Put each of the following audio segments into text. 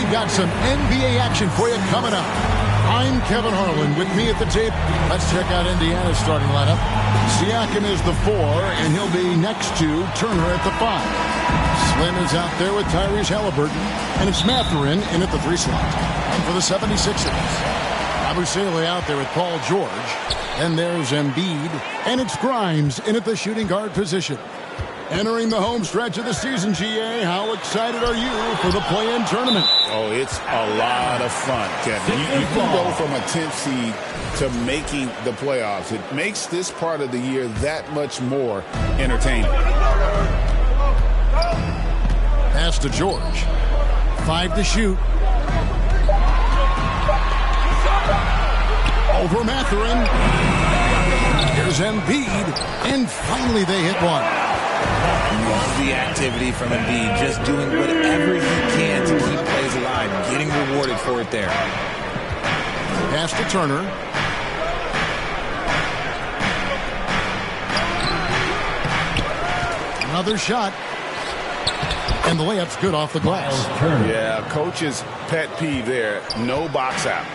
We've got some NBA action for you coming up. I'm Kevin Harlan. With me at the tape, let's check out Indiana's starting lineup. Siakam is the 4, and he'll be next to Turner at the 5. Slim is out there with Tyrese Halliburton, and it's Mathurin in at the 3 slot. And for the 76ers, Abusele out there with Paul George. And there's Embiid, and it's Grimes in at the shooting guard position. Entering the home stretch of the season, GA, how excited are you for the play-in tournament? Oh, it's a lot of fun, Kevin. You can go from a 10th seed to making the playoffs. It makes this part of the year that much more entertaining. Pass to George. 5 to shoot. Over Mathurin. Here's Embiid. And finally they hit one. Love the activity from Embiid. Just doing whatever he can to keep plays alive. Getting rewarded for it there. Pass to Turner. Another shot. And the layup's good off the glass. Yeah, coach's pet peeve there. No box out.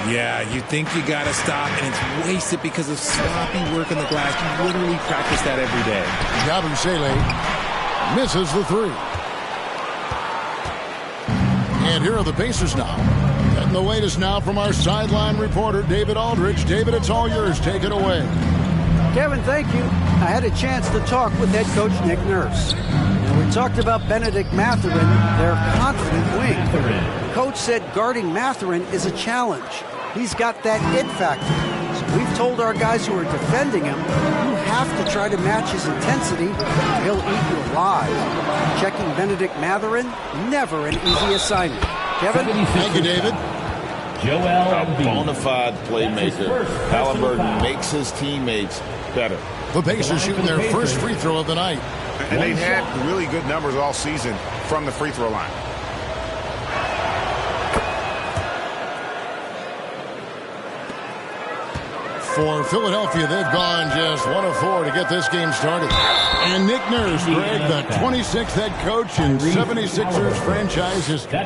Yeah, you think you got to stop, and it's wasted because of sloppy work on the glass. You literally practice that every day. Abusele misses the 3. And here are the Pacers now. Getting the latest now from our sideline reporter, David Aldridge. David, it's all yours. Take it away. Kevin, thank you. I had a chance to talk with head coach Nick Nurse. And we talked about Benedict Mathurin, their confident wing. Coach said guarding Mathurin is a challenge. He's got that it factor. So we've told our guys who are defending him, you have to try to match his intensity. He'll eat you alive. Checking Benedict Mathurin, never an easy assignment. Kevin? Thank you, David. A bona fide playmaker. Halliburton makes his teammates better. The Pacers shooting their first free throw of the night. And they've had really good numbers all season from the free throw line. For Philadelphia, they've gone just 1 of 4 to get this game started. And Nick Nurse, Greg, the 26th head coach in 76ers franchise history.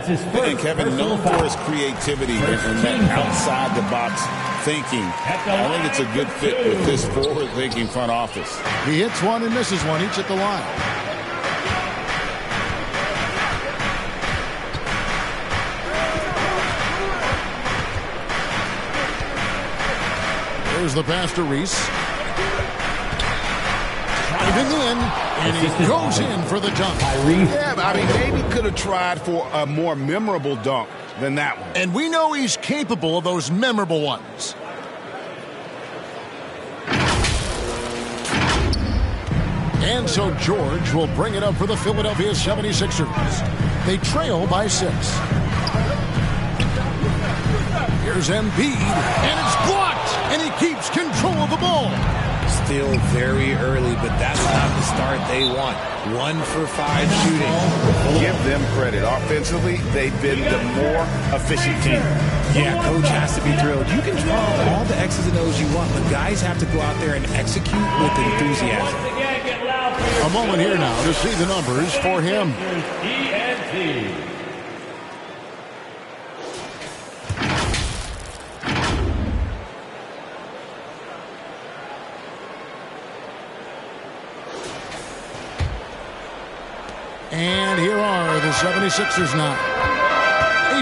And Kevin, known for his creativity and that outside-the-box thinking. I think it's a good fit with this forward-thinking front office. He hits one and misses one, each at the line. There's the pass to Reese. Driving in, and he goes in for the dunk. Yeah, I mean, maybe could have tried for a more memorable dunk than that one. And we know he's capable of those memorable ones. And so George will bring it up for the Philadelphia 76ers. They trail by 6. Here's Embiid, and it's blocked, and he keeps control of the ball. Still very early, but that's not the start they want. 1 for 5 shooting. Give them credit. Offensively, they've been the more efficient team. Yeah, coach has to be thrilled. You can draw all the X's and O's you want, but guys have to go out there and execute with enthusiasm. A moment here now to see the numbers for him. And here are the 76ers now.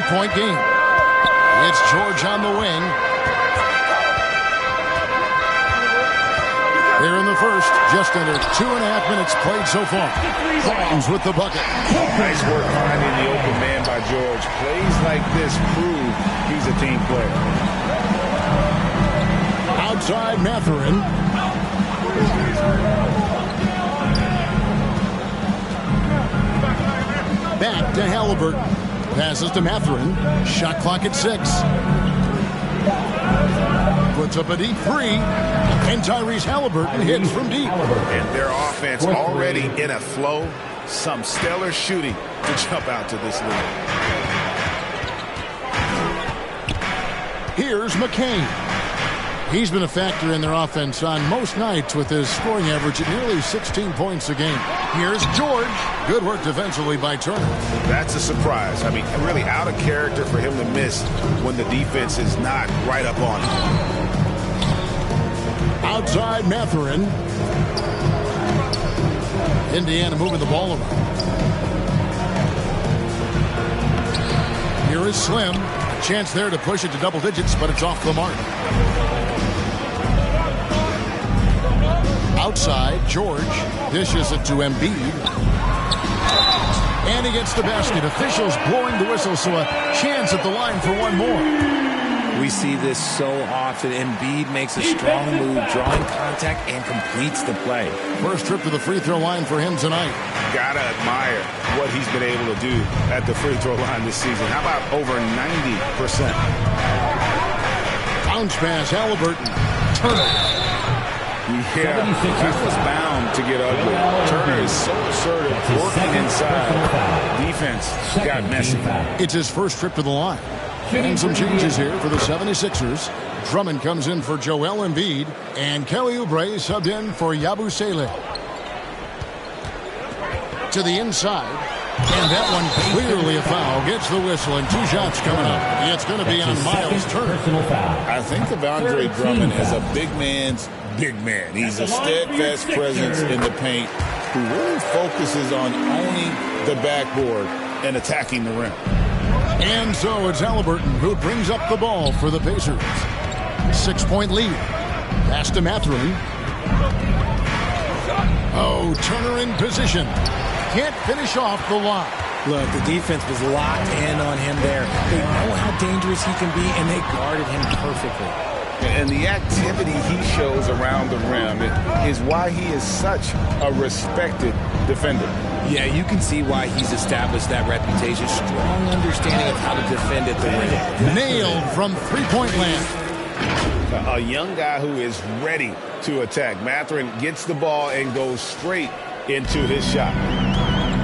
8-point game. It's George on the wing. Here in the first, just under 2.5 minutes played so far. Grimes with the bucket. Nice work finding the open man by George. Plays like this prove he's a team player. Outside Mathurin. Back to Halliburton. Passes to Mathurin. Shot clock at 6. Puts up a deep 3. And Tyrese Halliburton hits from deep. And their offense already in a flow. Some stellar shooting to jump out to this lead. Here's McCain. He's been a factor in their offense on most nights with his scoring average at nearly 16 points a game. Here's George. Good work defensively by Turner. That's a surprise. I mean, really out of character for him to miss when the defense is not right up on him. Outside Mathurin. Indiana moving the ball around. Here is Slim. A chance there to push it to double digits, but it's off the mark. Outside, George dishes it to Embiid. And he gets the basket. Officials blowing the whistle, so a chance at the line for one more. We see this so often. Embiid makes a strong move, drawing contact, and completes the play. First trip to the free throw line for him tonight. Gotta admire what he's been able to do at the free throw line this season. How about over 90%? Bounce pass, Halliburton. Turner. Yeah, that was bound to get ugly. Turner is so assertive, working inside. Defense got messy. It's his first trip to the line. And some changes here for the 76ers. Drummond comes in for Joel Embiid, and Kelly Oubre subbed in for Yabusele. To the inside, and that one clearly a foul. Gets the whistle, and 2 shots coming up. It's going to be on Miles Turner. I think of Andre Drummond as a big man's big man. He's a steadfast presence in the paint who really focuses on owning the backboard and attacking the rim. And so it's Halliburton who brings up the ball for the Pacers. 6-point lead. Pass to Mathurin. Oh, Turner in position. Can't finish off the line. Look, the defense was locked in on him there. They know how dangerous he can be, and they guarded him perfectly. And the activity he shows around the rim is why he is such a respected defender. Yeah, you can see why he's established that reputation. Strong understanding of how to defend at the rim. Nailed from three-point land. A young guy who is ready to attack. Mathurin gets the ball and goes straight into his shot.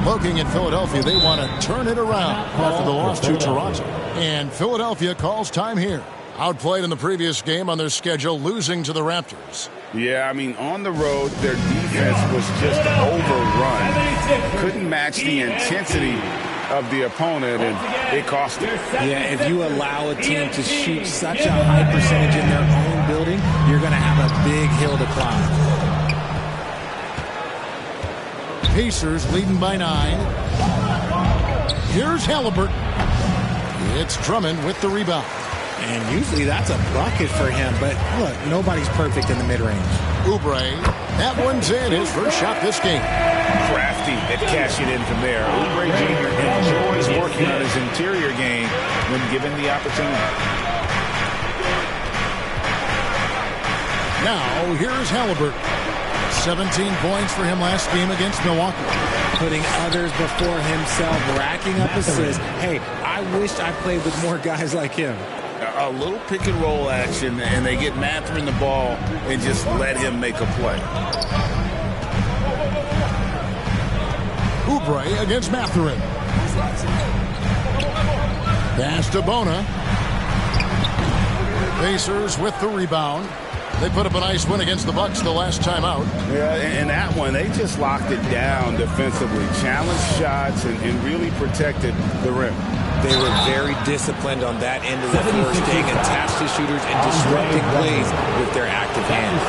Looking at Philadelphia, they want to turn it around after the loss to Toronto. And Philadelphia calls time here. Outplayed in the previous game on their schedule, losing to the Raptors. Yeah, I mean, on the road, their defense was just overrun. Couldn't match the intensity of the opponent, and it cost them. Yeah, if you allow a team to shoot such a high percentage in their own building, you're going to have a big hill to climb. Pacers leading by 9. Here's Halliburton. It's Drummond with the rebound. And usually that's a bucket for him, but look, nobody's perfect in the mid-range. Oubre, that one's in, his first shot this game. Crafty at cashing in from there. Oubre Jr. enjoys working on his interior game when given the opportunity. Now, here's Halliburton. 17 points for him last game against Milwaukee. Putting others before himself, racking up assists. Hey, I wished I played with more guys like him. A little pick and roll action, and they get Mathurin the ball and just let him make a play. Oubre against Mathurin. Pass to Bona. Pacers with the rebound. They put up a nice win against the Bucks the last time out. Yeah, and that one, they just locked it down defensively. Challenged shots and really protected the rim. They were very disciplined on that end of the floor, staying attached to shooters and disrupting plays with their active hands.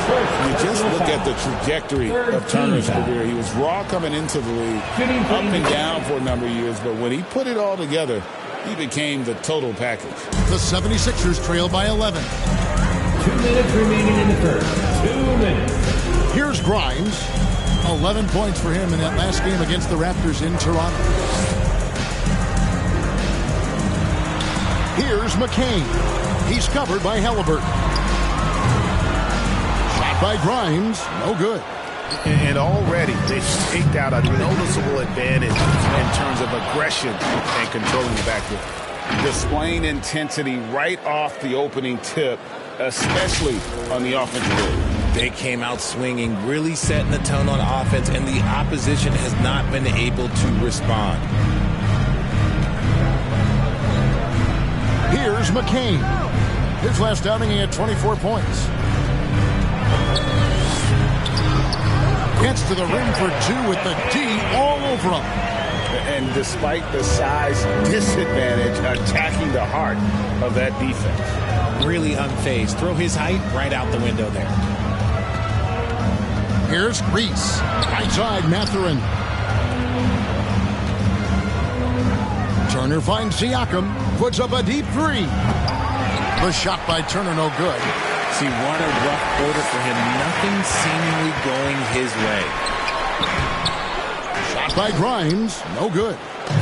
You just look at the trajectory of Turner's career. He was raw coming into the league, up and down for a number of years, but when he put it all together, he became the total package. The 76ers trail by 11. 2 minutes remaining in the first. 2 minutes. Here's Grimes. 11 points for him in that last game against the Raptors in Toronto. Here's McCain. He's covered by Halliburton. Shot by Grimes. No good. And already they've staked out a noticeable advantage in terms of aggression and controlling the backcourt. Displaying intensity right off the opening tip, especially on the offensive end. They came out swinging, really setting the tone on offense, and the opposition has not been able to respond. Here's McCain. His last outing, he had 24 points. Gets to the rim for two with the D all over him. And despite the size disadvantage, attacking the heart of that defense. Really unfazed. Throw his height right out the window there. Here's Reese. Right side, Mathurin. Turner finds Siakam. Puts up a deep three. The shot by Turner, no good. See, what a rough quarter for him. Nothing seemingly going his way. Shot by Grimes, no good.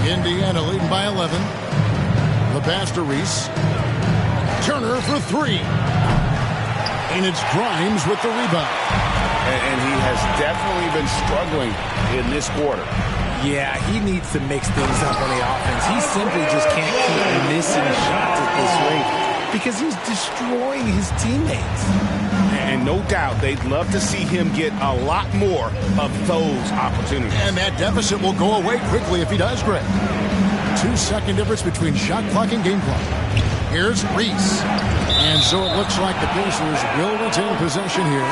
Indiana leading by 11. The pass to Reese. Turner for three. And it's Grimes with the rebound. And he has definitely been struggling in this quarter. Yeah, he needs to mix things up on the offense. He simply just can't keep missing shots at this rate because he's destroying his teammates. And no doubt they'd love to see him get a lot more of those opportunities. And that deficit will go away quickly if he does, Greg. 2-second difference between shot clock and game clock. Here's Reese. And so it looks like the Pacers will retain possession here.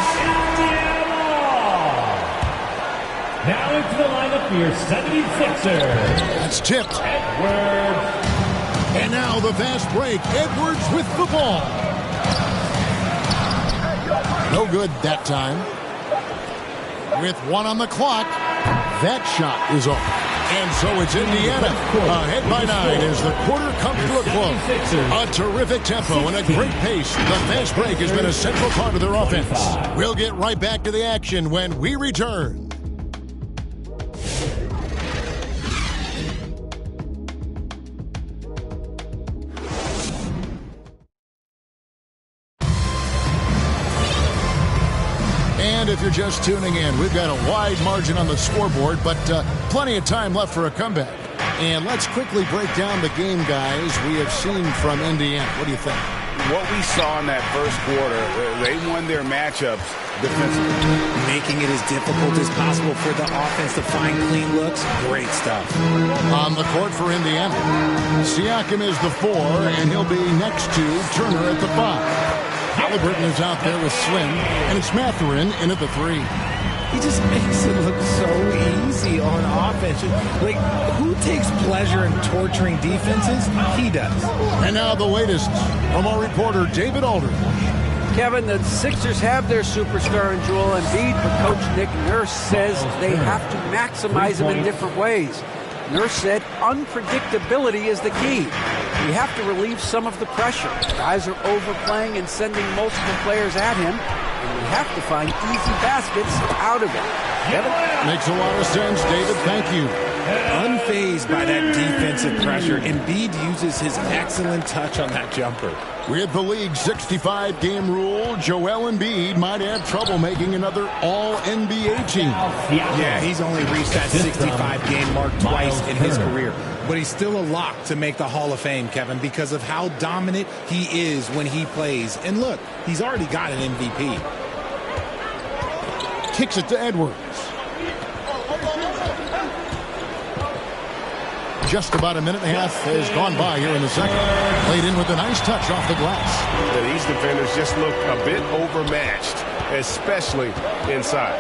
Now into the lineup for your 76ers. That's tipped. Edwards. And now the fast break. Edwards with the ball. No good that time. With one on the clock, that shot is off. And so it's Indiana ahead by 9 as the quarter comes to a close. A terrific tempo and a great pace. The fast break has been a central part of their offense. We'll get right back to the action when we return. And if you're just tuning in, we've got a wide margin on the scoreboard, but plenty of time left for a comeback. And let's quickly break down the game, guys, we have seen from Indiana. What do you think? What we saw in that first quarter, they won their matchups defensively. Making it as difficult as possible for the offense to find clean looks. Great stuff. On the court for Indiana, Siakam is the 4, and he'll be next to Turner at the 5. Halliburton is out there with Slim, and it's Mathurin in at the 3. He just makes it look so easy on offense. Like, who takes pleasure in torturing defenses? He does. And now the latest from our reporter, David Aldridge. Kevin, the Sixers have their superstar in Joel Embiid, but Coach Nick Nurse says they have to maximize him in different ways. Nurse said unpredictability is the key. We have to relieve some of the pressure. Guys are overplaying and sending multiple players at him, and we have to find easy baskets out of it. Kevin? Makes a lot of sense, David. Thank you. Unfazed by that defensive pressure, Embiid uses his excellent touch on that jumper. With the league's 65-game rule, Joel Embiid might have trouble making another All-NBA team. Yeah, he's only reached that 65-game mark twice in his career. But he's still a lock to make the Hall of Fame, Kevin, because of how dominant he is when he plays. And look, he's already got an MVP. Kicks it to Edwards. Just about a minute and a half has gone by here in the second. Played in with a nice touch off the glass. Yeah, these defenders just look a bit overmatched, especially inside.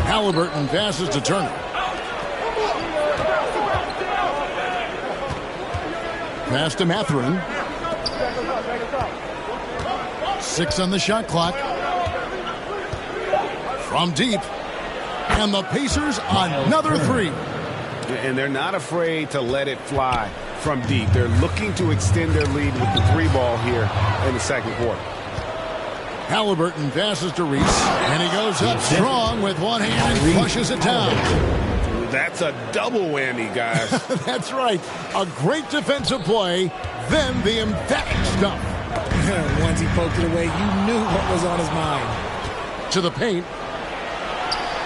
Halliburton passes to Turner. Pass to Mathurin. 6 on the shot clock. From deep. And the Pacers another 3. And they're not afraid to let it fly from deep. They're looking to extend their lead with the 3 ball here in the second quarter. Halliburton passes to Reese. And he goes up strong with one hand and flushes it down. That's a double whammy, guys. That's right. A great defensive play, then the emphatic stuff. Once he poked it away, you knew what was on his mind. To the paint.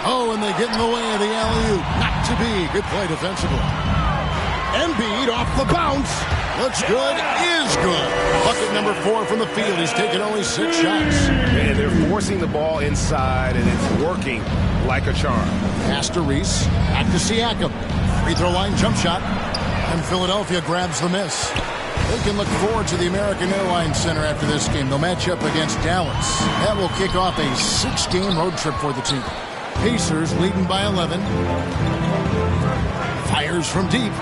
Oh, and they get in the way of the alley-oop. Not to be. Good play defensively. Embiid off the bounce. Looks good. Is good. Bucket number 4 from the field. He's taken only 6 shots. And they're forcing the ball inside, and it's working like a charm. Pass to Reese. Back to Siakam. Free throw line jump shot. And Philadelphia grabs the miss. They can look forward to the American Airlines Center after this game. They'll match up against Dallas. That will kick off a 6-game road trip for the team. Pacers leading by 11. Fires from deep.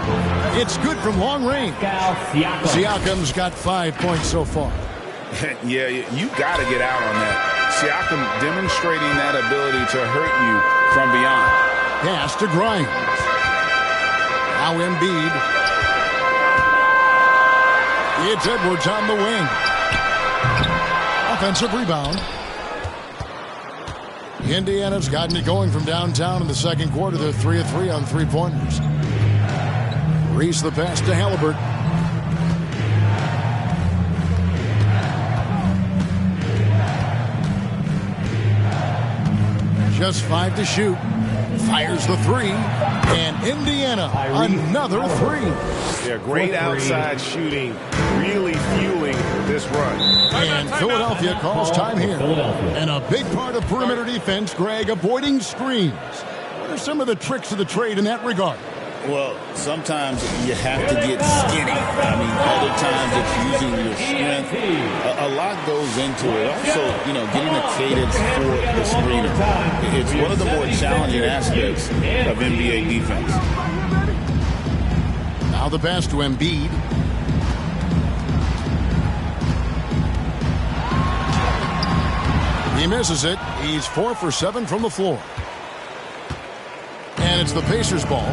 It's good from long range. Siakam's got 5 points so far. Yeah, you got to get out on that. Siakam demonstrating that ability to hurt you from beyond. Pass to Grimes. Now Embiid. It's Edwards on the wing. Offensive rebound. Indiana's gotten it going from downtown in the second quarter. They're 3 of 3 on three-pointers. Reese the pass to Halliburton. Just 5 to shoot. Fires the 3. And Indiana, another 3. Yeah, great outside shooting, really fueling this run. And Philadelphia calls time here. And a big part of perimeter defense, Greg, avoiding screens. What are some of the tricks of the trade in that regard? Well, sometimes you have to get skinny. I mean, other times it's using your strength. A lot goes into it. Also, getting a cadence for the screener. It's one of the more challenging aspects of NBA defense. Now the pass to Embiid. He misses it. He's 4 for 7 from the floor. And it's the Pacers' ball.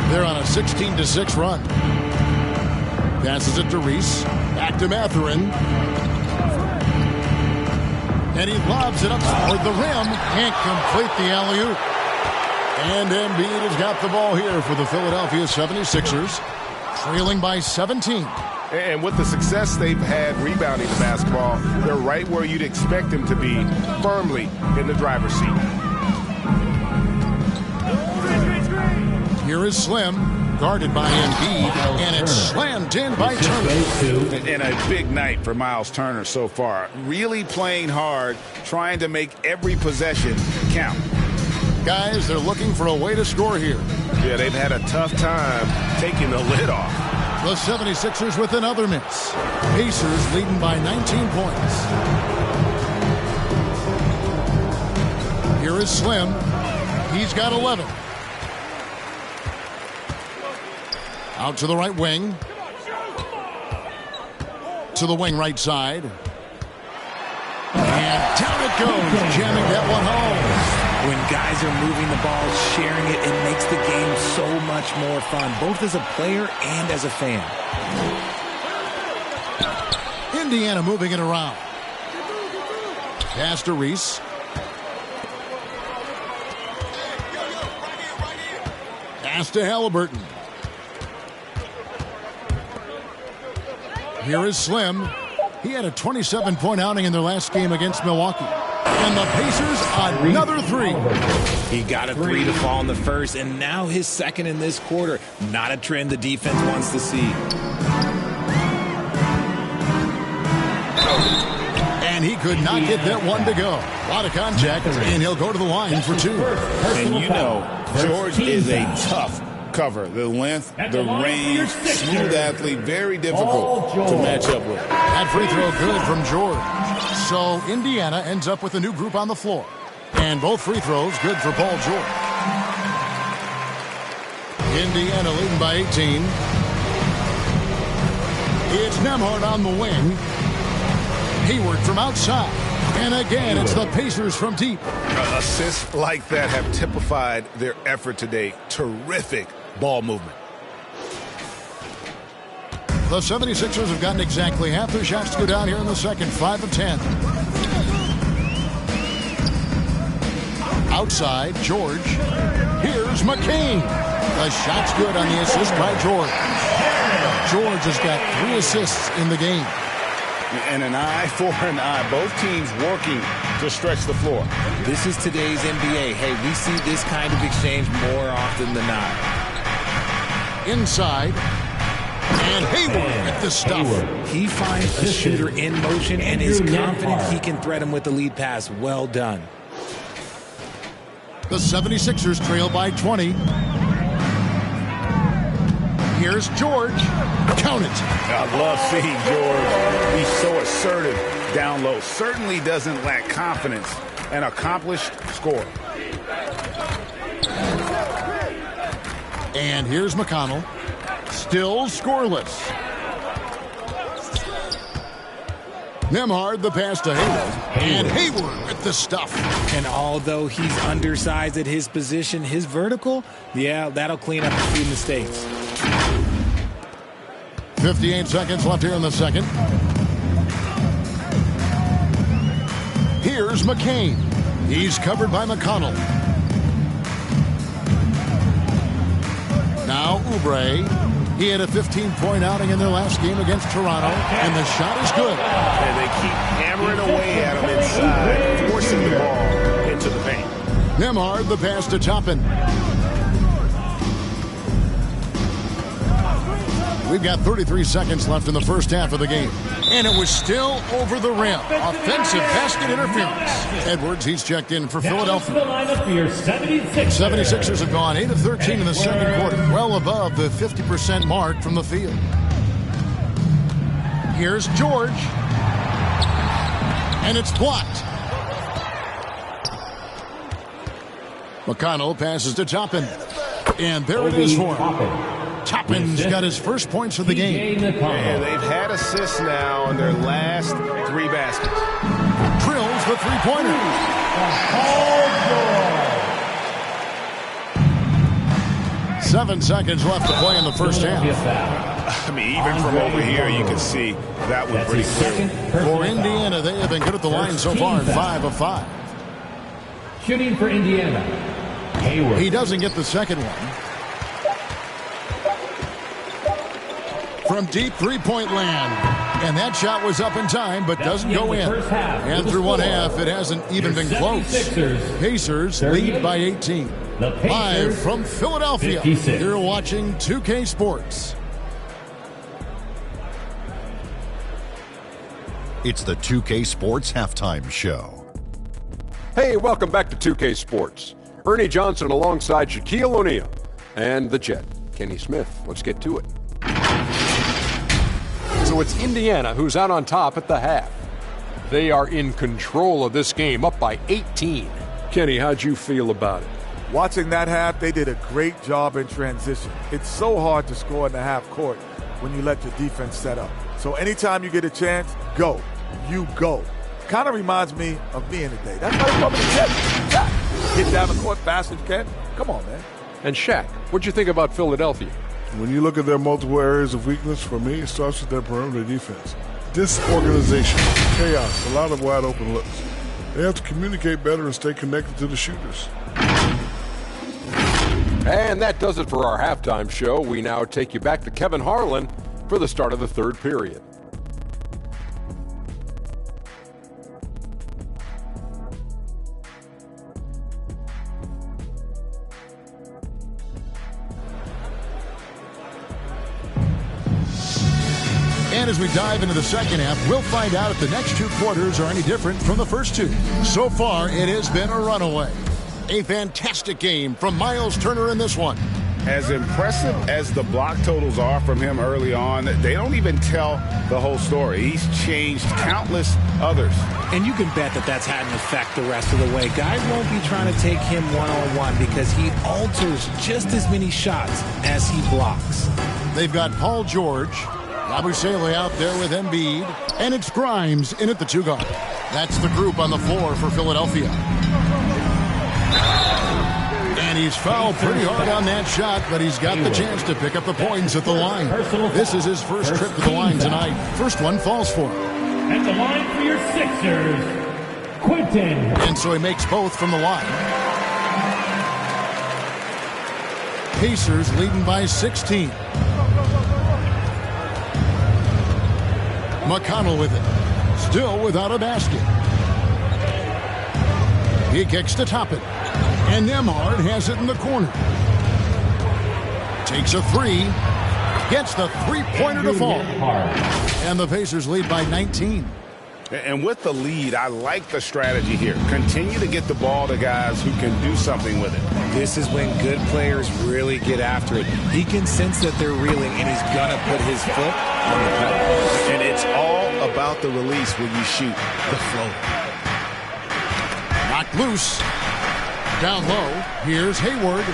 They're on a 16-6 run. Passes it to Reese. Back to Mathurin. And he lobs it up toward the rim. Can't complete the alley-oop. And Embiid has got the ball here for the Philadelphia 76ers. Trailing by 17. And with the success they've had rebounding the basketball, they're right where you'd expect them to be, firmly in the driver's seat. Here is Slim, guarded by Embiid, and it's slammed in by Turner. And a big night for Miles Turner so far. Really playing hard, trying to make every possession count. Guys, they're looking for a way to score here. Yeah, they've had a tough time taking the lid off. The 76ers with another miss. Pacers leading by 19 points. Here is Slim. He's got 11. Out to the right wing. To the wing right side. And down it goes, jamming that one home. When guys are moving the ball, sharing it, it makes the game so much more fun, both as a player and as a fan. Indiana moving it around. Pass to Reese. Pass to Halliburton. Here is Slim. He had a 27-point outing in their last game against Milwaukee. And the Pacers, another 3. He got a 3 to fall in the first, and now his second in this quarter. Not a trend the defense wants to see. And he could not get that one to go. A lot of contact, and he'll go to the line for 2. And George is a tough cover. The length, the range, smooth athlete, very difficult to match up with. That free throw good from George. So Indiana ends up with a new group on the floor. And both free throws good for Paul George. Indiana leading by 18. It's Nembhard on the wing. Hayward from outside. And again, it's the Pacers from deep. Assists like that have typified their effort today. Terrific ball movement. The 76ers have gotten exactly half their shots to go down here in the second. 5 of 10. Outside, George. Here's McCain. The shot's good on the assist by George. George has got 3 assists in the game. And an eye for an eye. Both teams working to stretch the floor. This is today's NBA. Hey, we see this kind of exchange more often than not. Inside. And Hayward with the stuff. He finds a shooter in motion and is confident he can thread him with the lead pass. Well done. The 76ers trail by 20. Here's George. Count it. I love seeing George. He's so assertive down low. Certainly doesn't lack confidence. An accomplished scorer. And here's McConnell. Still scoreless. Nemhard the pass to Hayward. And Hayward with the stuff. And although he's undersized at his position, his vertical, yeah, that'll clean up a few mistakes. 58 seconds left here in the second. Here's McCain. He's covered by McConnell. Now Oubre. He had a 15-point outing in their last game against Toronto, and the shot is good. And they keep hammering away at him inside, forcing the ball into the paint. Nemhard the pass to Toppin. We've got 33 seconds left in the first half of the game. And it was still over the rim. Offensive basket interference. Edwards, he's checked in for Philadelphia. The lineup for your 76ers. 76ers have gone 8 of 13 in the second quarter. Well above the 50% mark from the field. Here's George. And it's blocked. McConnell passes to Toppin. And there it is for him. Toppin's got his first points of the game. And they've had assists now in their last 3 baskets. Drills the three-pointer. 7 seconds left to play in the first half. I mean, even from over here, you can see that was pretty clear. For Indiana, they have been good at the line so far in 5 of 5. Shooting for Indiana, Hayward. He doesn't get the second one. From deep three-point land. And that shot was up in time, but doesn't go in. And through one half, it hasn't even been close. Pacers lead by 18. Live from Philadelphia, 56. You're watching 2K Sports. It's the 2K Sports Halftime Show. Hey, welcome back to 2K Sports. Ernie Johnson alongside Shaquille O'Neal and the Jet, Kenny Smith. Let's get to it. So it's Indiana who's out on top at the half. They are in control of this game, up by 18. Kenny, how'd you feel about it? Watching that half, they did a great job in transition. It's so hard to score in the half court when you let your defense set up. So anytime you get a chance, go. You go. Kind of reminds me of me in the day. That's how you come in the Jet. Get down the court fast as you can. Come on, man. And Shaq, what'd you think about Philadelphia? When you look at their multiple areas of weakness, for me, it starts with their perimeter defense. Disorganization, chaos, a lot of wide open looks. They have to communicate better and stay connected to the shooters. And that does it for our halftime show. We now take you back to Kevin Harlan for the start of the third period. And as we dive into the second half, we'll find out if the next 2 quarters are any different from the first 2. So far, it has been a runaway. A fantastic game from Miles Turner in this one. As impressive as the block totals are from him early on, they don't even tell the whole story. He's changed countless others. And you can bet that that's had an effect the rest of the way. Guys won't be trying to take him one-on-one because he alters just as many shots as he blocks. They've got Paul George, Abusele out there with Embiid, and it's Grimes in at the 2 guard. That's the group on the floor for Philadelphia. And he's fouled pretty hard on that shot, but he's got the chance to pick up the points at the line. This is his first trip to the line tonight. First one falls for him. At the line for your Sixers, Quinton. And so he makes both from the line. Pacers leading by 16. McConnell with it. Still without a basket. He kicks to Toppin. And Nemhard has it in the corner. Takes a 3. Gets the three-pointer to fall. And the Pacers lead by 19. And with the lead, I like the strategy here. Continue to get the ball to guys who can do something with it. This is when good players really get after it. He can sense that they're reeling, and he's going to put his foot on the pedal. And it's all about the release when you shoot the flow. Knocked loose. Down low. Here's Hayward.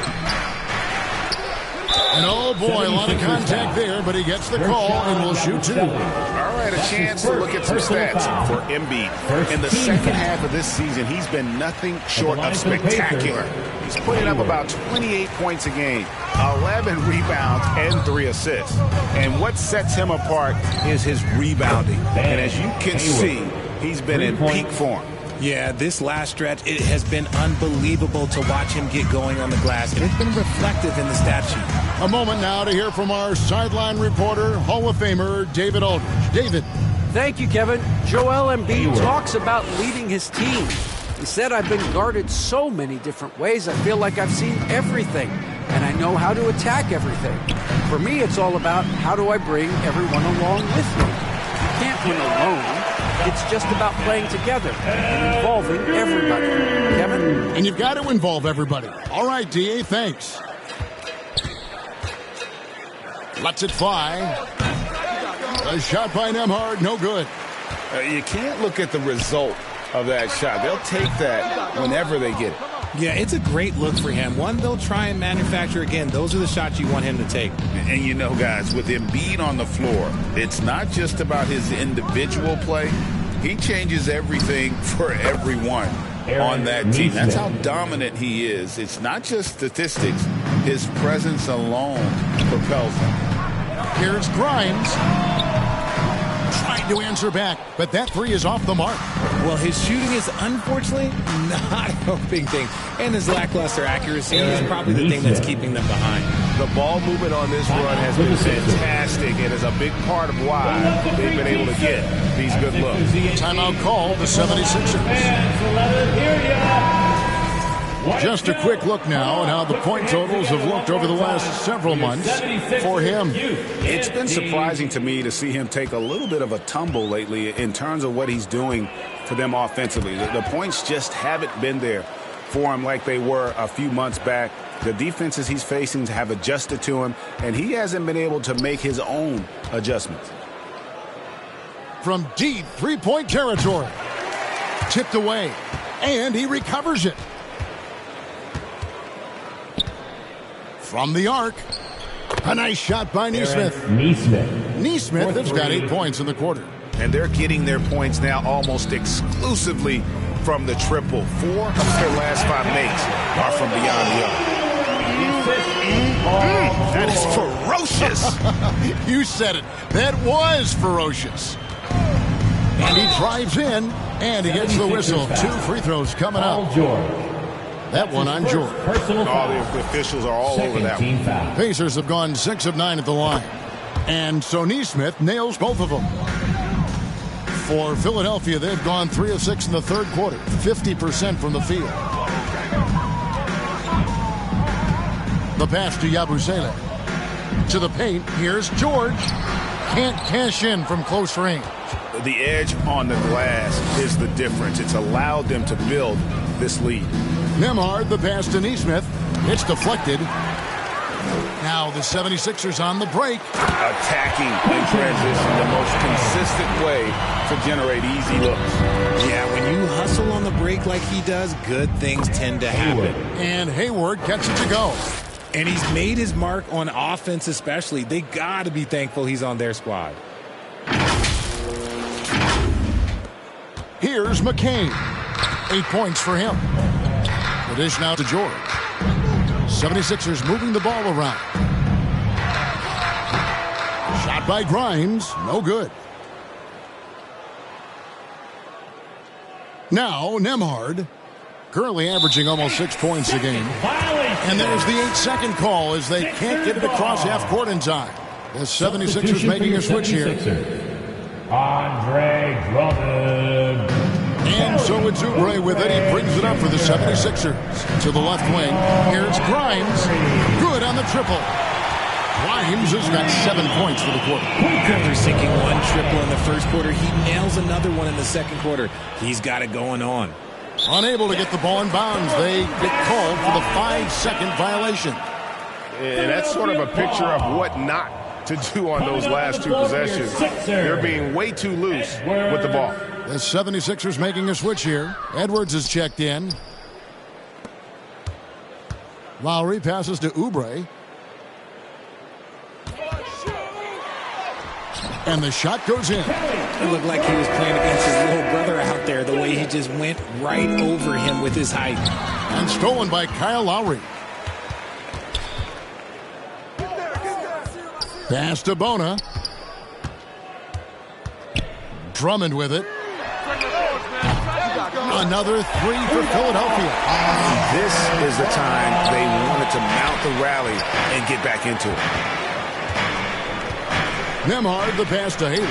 And oh boy, a lot of contact there, but he gets the call and will shoot two. All right, a chance to look at some stats for Embiid. In the second half of this season, he's been nothing short of spectacular. He's putting up about 28 points a game, 11 rebounds, and 3 assists. And what sets him apart is his rebounding. And as you can see, he's been in peak form. Yeah, this last stretch, it has been unbelievable to watch him get going on the glass. And it's been reflective in the stat sheet. A moment now to hear from our sideline reporter, Hall of Famer David Aldridge. David. Thank you, Kevin. Joel Embiid talks about leading his team. He said, I've been guarded so many different ways. I feel like I've seen everything, and I know how to attack everything. For me, it's all about how do I bring everyone along with me. You can't win alone. It's just about playing together and involving everybody. Kevin? And you've got to involve everybody. All right, D.A., thanks. Lets it fly. A shot by Nembhard, no good. You can't look at the result of that shot. They'll take that whenever they get it. Yeah, it's a great look for him. One they'll try and manufacture again. Those are the shots you want him to take. And you know, guys, with Embiid on the floor, it's not just about his individual play. He changes everything for everyone on that team. That's how dominant he is. It's not just statistics. His presence alone propels him. Here's Grimes. Trying to answer back, but that three is off the mark. Well, his shooting is unfortunately not helping things. And his lackluster accuracy is probably the thing that's keeping them behind. The ball movement on this run has been fantastic and is a big part of why they've been able to get these good looks. Timeout call, the 76ers. Just a quick look now at how the point totals have looked over the last several months for him. It's been surprising to me to see him take a little bit of a tumble lately in terms of what he's doing for them offensively. The points just haven't been there for him like they were a few months back. The defenses he's facing have adjusted to him, and he hasn't been able to make his own adjustments. From deep three-point territory. Tipped away, and he recovers it. From the arc, a nice shot by Nesmith. Nesmith has got 8 points in the quarter. And they're getting their points now almost exclusively from the triple. 4 of their last 5 makes are from beyond the arc. That is ferocious. You said it. That was ferocious. And he drives in, and he gets the whistle. 2 free throws coming up. That one on George. All the officials are all over that one. Pacers have gone 6 of 9 at the line. And so Nesmith nails both of them. For Philadelphia, they've gone 3 of 6 in the third quarter. 50% from the field. The pass to Yabusele. To the paint, here's George. Can't cash in from close range. The edge on the glass is the difference. It's allowed them to build this lead. Nembhard, the pass to Nesmith. It's deflected. Now the 76ers on the break. Attacking in transition, the most consistent way to generate easy looks. Yeah, when you hustle on the break like he does, good things tend to happen. And Hayward gets it to go. And he's made his mark on offense especially. They got to be thankful he's on their squad. Here's McCain. 8 points for him. The dish now to George. 76ers moving the ball around. Shot by Grimes. No good. Now Nembhard. Currently averaging almost 6 points a game. And there's the 8-second call as they can't get it across half court in time. The 76ers making a switch here. Andre Drummond. And so it's Oubre with it. He brings it up for the 76ers. To the left wing. Here's Grimes. Good on the triple. Grimes has got 7 points for the quarter. After sinking one triple in the first quarter. He nails another one in the second quarter. He's got it going on. Unable to get the ball in bounds. They get called for the 5-second violation. And that's sort of a picture of what not to do on those last two possessions. They're being way too loose with the ball. The 76ers making a switch here. Edwards is checked in. Lowry passes to Oubre. And the shot goes in. It looked like he was playing against his little brother out there, the way he just went right over him with his height. And stolen by Kyle Lowry. Pass to Bona. Drummond with it. Another three for Philadelphia. This is the time they wanted to mount the rally and get back into it. Nembhard, the pass to Hayward.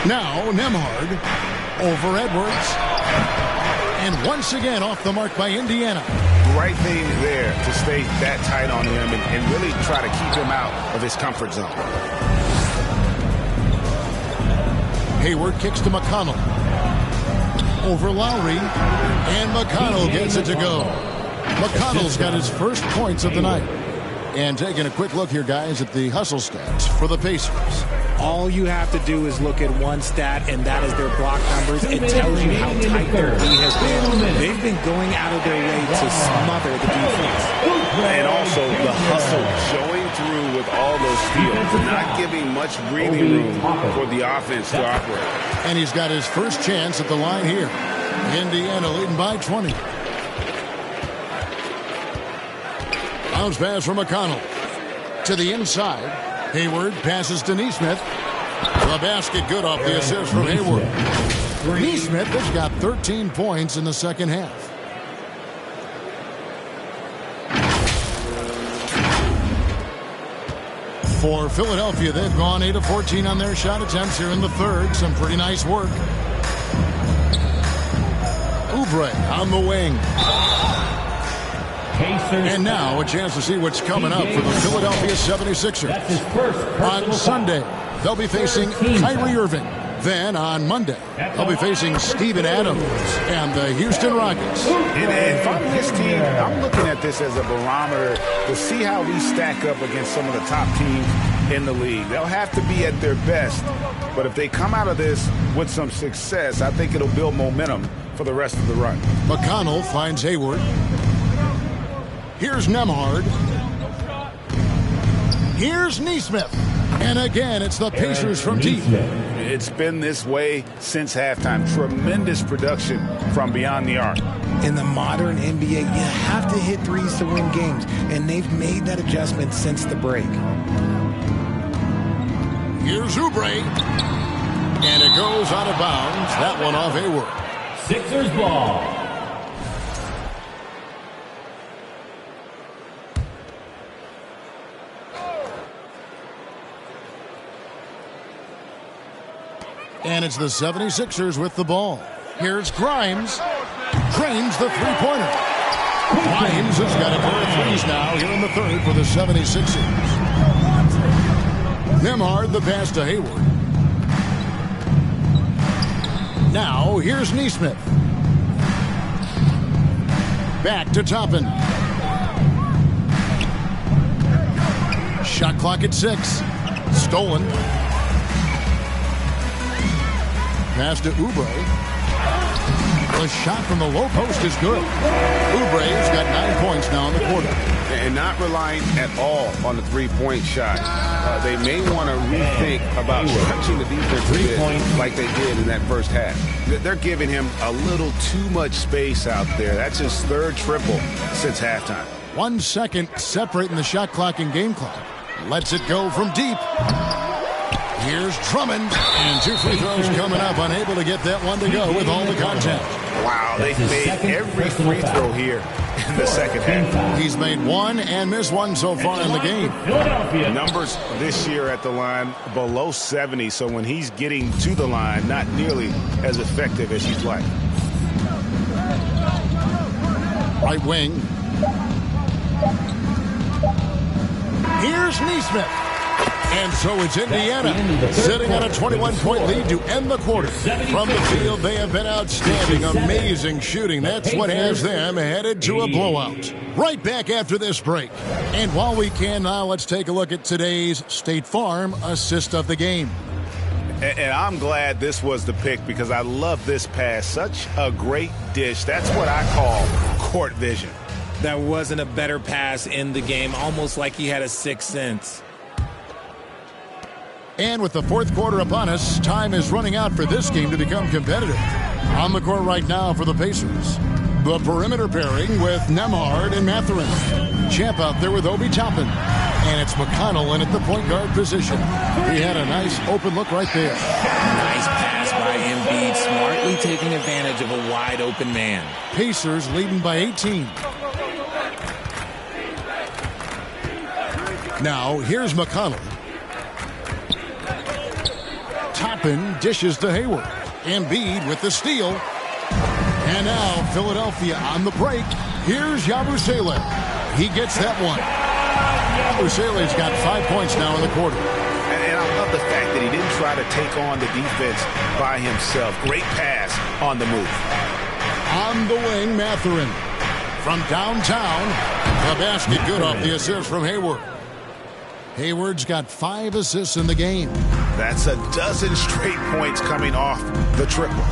Now Nembhard over Edwards. And once again off the mark by Indiana. Right thing there to stay that tight on him and really try to keep him out of his comfort zone. Hayward kicks to McConnell. Over Lowry. And McConnell gets it to go. McConnell's got his first points of the night. And taking a quick look here, guys, at the hustle stats for the Pacers. All you have to do is look at one stat, and that is their block numbers. It tells you how tight their D has been. They've been going out of their way to smother the defense. And also the hustle showing through with all those steals, not giving much breathing room for the offense to operate. And he's got his first chance at the line here. Indiana leading by 20. Bounce pass from McConnell. To the inside. Hayward passes to Nesmith. The basket good off the assist from Hayward. Nesmith has got 13 points in the second half. For Philadelphia, they've gone 8 of 14 on their shot attempts here in the third. Some pretty nice work. Oubre on the wing. And now a chance to see what's coming up for the Philadelphia 76ers. On Sunday, they'll be facing Kyrie Irving. Then on Monday, they'll be facing Steven Adams and the Houston Rockets. And if I'm this team, I'm looking at this as a barometer to see how we stack up against some of the top teams in the league. They'll have to be at their best, but if they come out of this with some success, I think it'll build momentum for the rest of the run. McConnell finds Hayward. Here's Nembhard. Here's Nesmith. And again, it's the Pacers from deep. It's been this way since halftime. Tremendous production from beyond the arc. In the modern NBA, you have to hit threes to win games, and they've made that adjustment since the break. Here's Oubre. And it goes out of bounds. That one off Hayward. Sixers ball. And it's the 76ers with the ball. Here's Grimes. Drains the three-pointer. Grimes has got a pair of threes now here in the third for the 76ers. Nembhard, the pass to Hayward. Now, here's Nesmith. Back to Toppin. Shot clock at 6. Stolen. Pass to Oubre. The shot from the low post is good. Oubre's got 9 points now in the quarter. And not relying at all on the three-point shot. They may want to rethink about stretching the defense a bit like they did in that first half. They're giving him a little too much space out there. That's his third triple since halftime. 1 second separating the shot clock and game clock. Lets it go from deep. Here's Drummond, and 2 free throws coming up, unable to get that one to go with all the contact. Wow, they've made every free throw here in the second half. He's made 1 and missed 1 so far in the game. Numbers this year at the line below 70, so when he's getting to the line, not nearly as effective as he'd like. Right wing. Here's Nesmith. And so it's Indiana sitting on a 21-point lead to end the quarter. From the field, they have been outstanding. Amazing shooting. That's what has them headed to a blowout. Right back after this break. And while we can now, let's take a look at today's State Farm assist of the game. And I'm glad this was the pick because I love this pass. Such a great dish. That's what I call court vision. That wasn't a better pass in the game, almost like he had a sixth sense. And with the fourth quarter upon us, time is running out for this game to become competitive. On the court right now for the Pacers, the perimeter pairing with Nembhard and Mathurin. Champ out there with Obi Toppin. And it's McConnell in at the point guard position. He had a nice open look right there. Nice pass by Embiid, smartly taking advantage of a wide open man. Pacers leading by 18. Now, here's McConnell. Toppin dishes to Hayward. Embiid with the steal. And now Philadelphia on the break. Here's Yabusele. He gets that one. Yabusele's got 5 points now in the quarter. And I love the fact that he didn't try to take on the defense by himself. Great pass on the move. On the wing, Mathurin. From downtown, the basket good off the assist from Hayward. Hayward's got 5 assists in the game. That's a dozen straight points coming off the triple.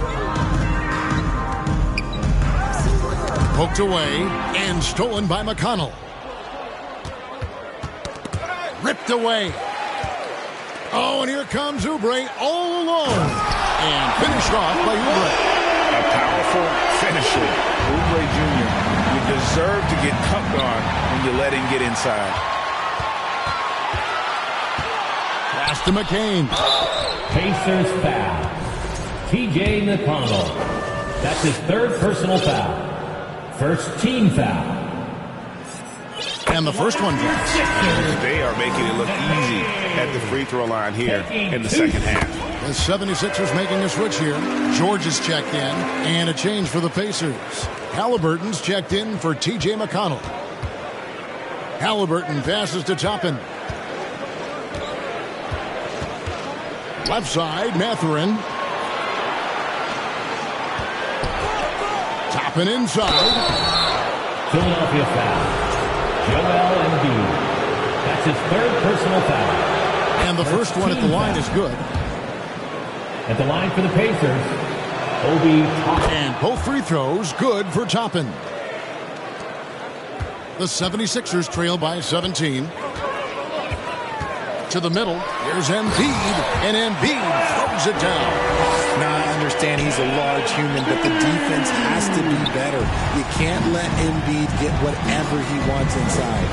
Poked away and stolen by McConnell. Ripped away. Oh, and here comes Oubre all alone. And finished off by Oubre. A powerful finisher. Oubre Jr. You deserve to get cuffed on when you let him get inside. Pass to McCain. Pacers foul. T.J. McConnell. That's his third personal foul. First team foul. And the first one drops. They are making it look easy at the free throw line here in the second half. The 76ers making a switch here. George is checked in. And a change for the Pacers. Halliburton's checked in for T.J. McConnell. Halliburton passes to Toppin. Left side, Mathurin. Toppin inside. Philadelphia foul. Joel Embiid. That's his third personal foul. And the first one at the line is good. At the line for the Pacers, Obi Toppin. And both free throws good for Toppin. The 76ers trail by 17. To the middle, here's Embiid, and Embiid throws it down. Now I understand he's a large human, but the defense has to be better. You can't let Embiid get whatever he wants inside.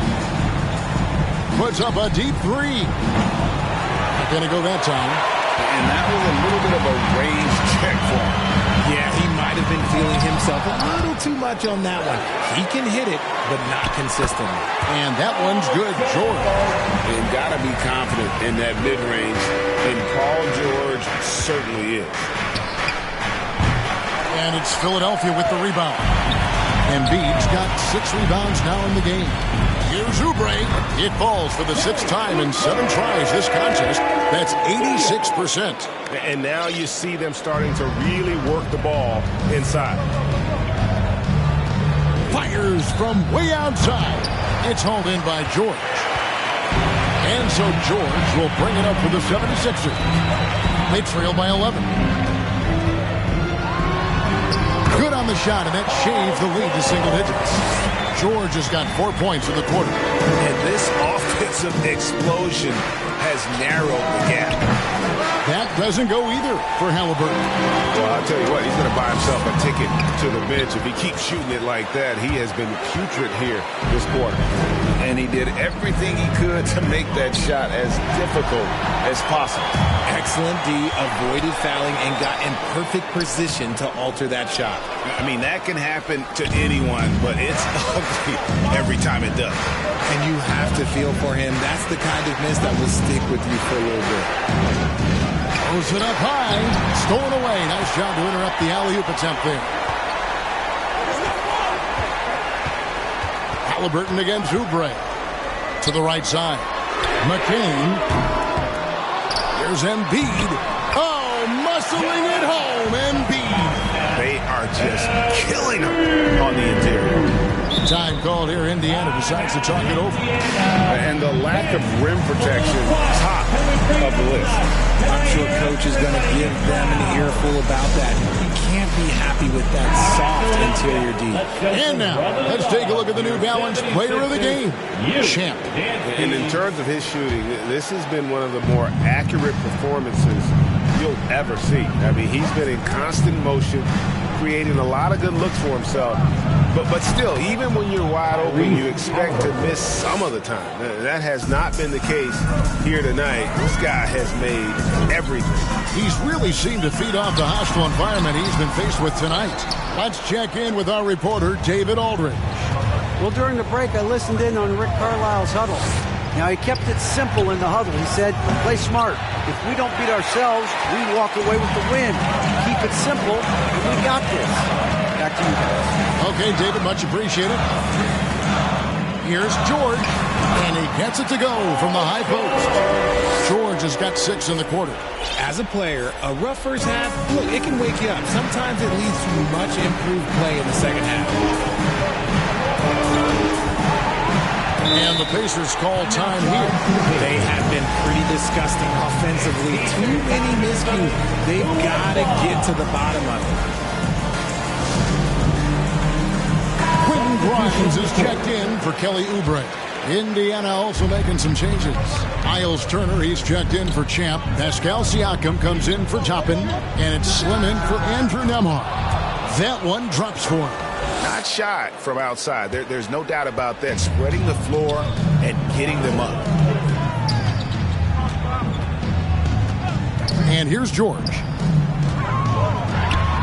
Puts up a deep three. Not going to go that time. And that was a little bit of a range check for him. Yeah, he might have been feeling himself a little too much on that one. He can hit it, but not consistently. And that one's good, George. And got to be confident in that mid-range, and Paul George certainly is. And it's Philadelphia with the rebound. Embiid's got 6 rebounds now in the game. Here's Oubre. It falls for the 6th time in 7 tries this contest. That's 86%. And now you see them starting to really work the ball inside. Fires from way outside. It's hauled in by George. And so George will bring it up for the 76ers. They trail by 11. Good on the shot, and that shaves the lead to single digits. George has got 4 points in the quarter. And this offensive explosion has narrowed the gap. That doesn't go either for Halliburton. Well, I'll tell you what, he's going to buy himself a ticket to the bench. If he keeps shooting it like that, he has been putrid here this quarter. And he did everything he could to make that shot as difficult as possible. Excellent D, avoided fouling, and got in perfect position to alter that shot. I mean, that can happen to anyone, but it's ugly every time it does. And you have to feel for him. That's the kind of miss that will stick with you for a little bit. Throws it up high. Stolen away. Nice job to interrupt the alley-oop attempt there. Halliburton against Oubre. To the right side. McCain. Here's Embiid. Oh, muscling it home, Embiid. They are just killing him on the interior. Time called here. Indiana decides to talk it over. And the lack of rim protection, top of the list. I'm sure coach is going to give them an earful about that. You can't be happy with that soft interior D. And now, let's take a look at the New Balance player of the game, Champ. And in terms of his shooting, this has been one of the more accurate performances you'll ever see. I mean, he's been in constant motion, creating a lot of good looks for himself. But still, even when you're wide open, you expect to miss some of the time. That has not been the case here tonight. This guy has made everything. He's really seemed to feed off the hostile environment he's been faced with tonight. Let's check in with our reporter, David Aldridge. Well, during the break, I listened in on Rick Carlisle's huddle. Now, he kept it simple in the huddle. He said, play smart. If we don't beat ourselves, we walk away with the win. Keep it simple, and we got this. Back to you guys. Okay, David, much appreciated. Here's George, and he gets it to go from the high post. George has got 6 in the quarter. As a player, a rough first half, look, it can wake you up. Sometimes it leads to much improved play in the second half. And the Pacers call time here. They have been pretty disgusting offensively. Too many miscues. They've got to get to the bottom of it. Quentin Grimes is checked in for Kelly Oubre. Indiana also making some changes. Miles Turner, he's checked in for Champ. Pascal Siakam comes in for Toppin. And it's Slim in for Andrew Nembhard. That one drops for him. Not shot from outside. There's no doubt about that. Spreading the floor and getting them up. And here's George.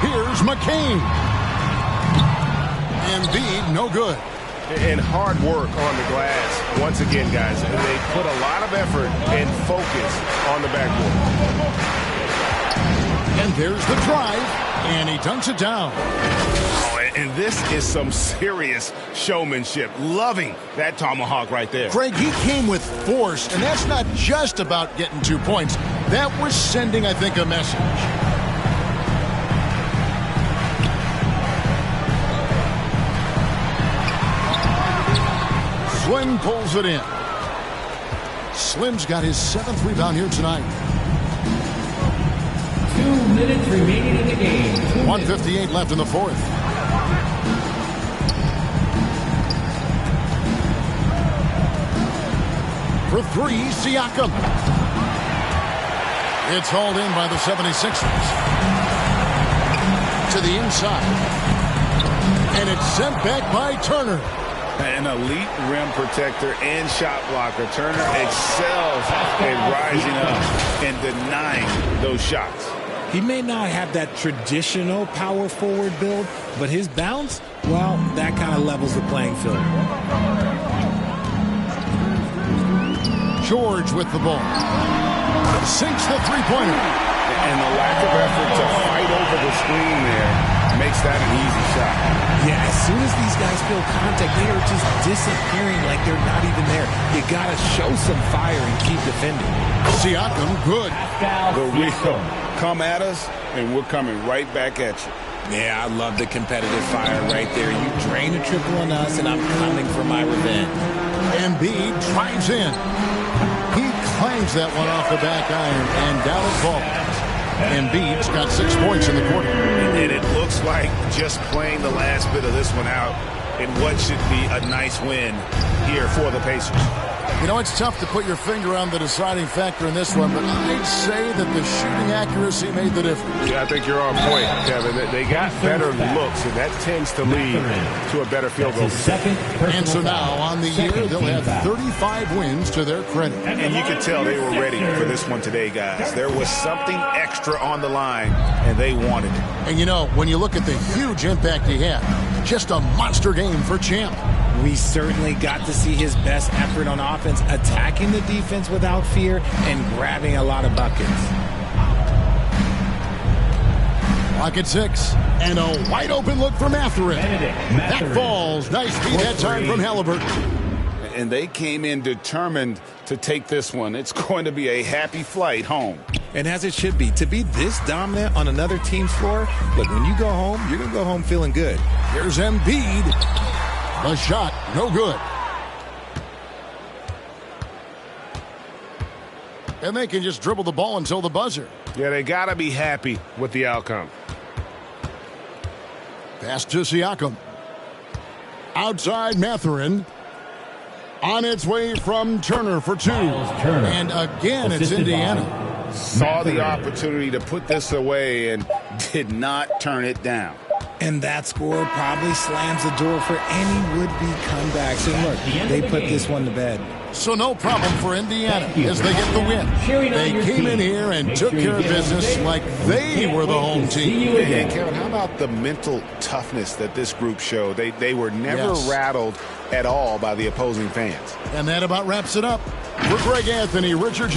Here's McCain. Embiid, no good. And hard work on the glass. Once again, guys, they put a lot of effort and focus on the backboard. And there's the drive, and he dunks it down. And this is some serious showmanship. Loving that tomahawk right there. Craig, he came with force, and that's not just about getting 2 points. That was sending, I think, a message. Slim pulls it in. Slim's got his 7th rebound here tonight. 2 minutes remaining in the game. 1:58 left in the fourth. For 3, Siakam. It's hauled in by the 76ers. To the inside. And it's sent back by Turner. An elite rim protector and shot blocker. Turner excels in rising up and denying those shots. He may not have that traditional power forward build, but his bounce, well, that kind of levels the playing field. George with the ball. Sinks the three-pointer. And the lack of effort to fight over the screen there makes that an easy shot. Yeah, as soon as these guys feel contact, they are just disappearing like they're not even there. You got to show some fire and keep defending. Siakam, good. The real come at us, and we're coming right back at you. Yeah, I love the competitive fire right there. You drain a triple on us, and I'm coming for my revenge. Embiid drives in. He clangs that one off the back iron, and down it falls. Embiid's got 6 points in the quarter. And it looks like just playing the last bit of this one out in what should be a nice win here for the Pacers. You know, it's tough to put your finger on the deciding factor in this one, but I'd say that the shooting accuracy made the difference. Yeah, I think you're on point, Kevin. They got better looks, and that tends to lead to a better field goal. And so now, on the year, they'll have 35 wins to their credit. And you could tell they were ready for this one today, guys. There was something extra on the line, and they wanted it. And you know, when you look at the huge impact he had, just a monster game for Champ. We certainly got to see his best effort on offense, attacking the defense without fear and grabbing a lot of buckets. Clock at 6, and a wide open look for Mathurin. That falls. Nice feed that time from Halliburton. and they came in determined to take this one. It's going to be a happy flight home. And as it should be. To be this dominant on another team's floor, look, when you go home, you're going to go home feeling good. Here's Embiid. The shot, no good. And they can just dribble the ball until the buzzer. Yeah, they got to be happy with the outcome. Pass to Siakam. Outside Mathurin. On its way from Turner for two. And again, it's Indiana. Saw the opportunity to put this away and did not turn it down. And that score probably slams the door for any would-be comebacks. And look, they put this one to bed. So no problem for Indiana as they get the win. They came in here and took care of business like they were the home team. And Kevin, how about the mental toughness that this group showed? They were never rattled at all by the opposing fans. And that about wraps it up. For Greg Anthony, Richard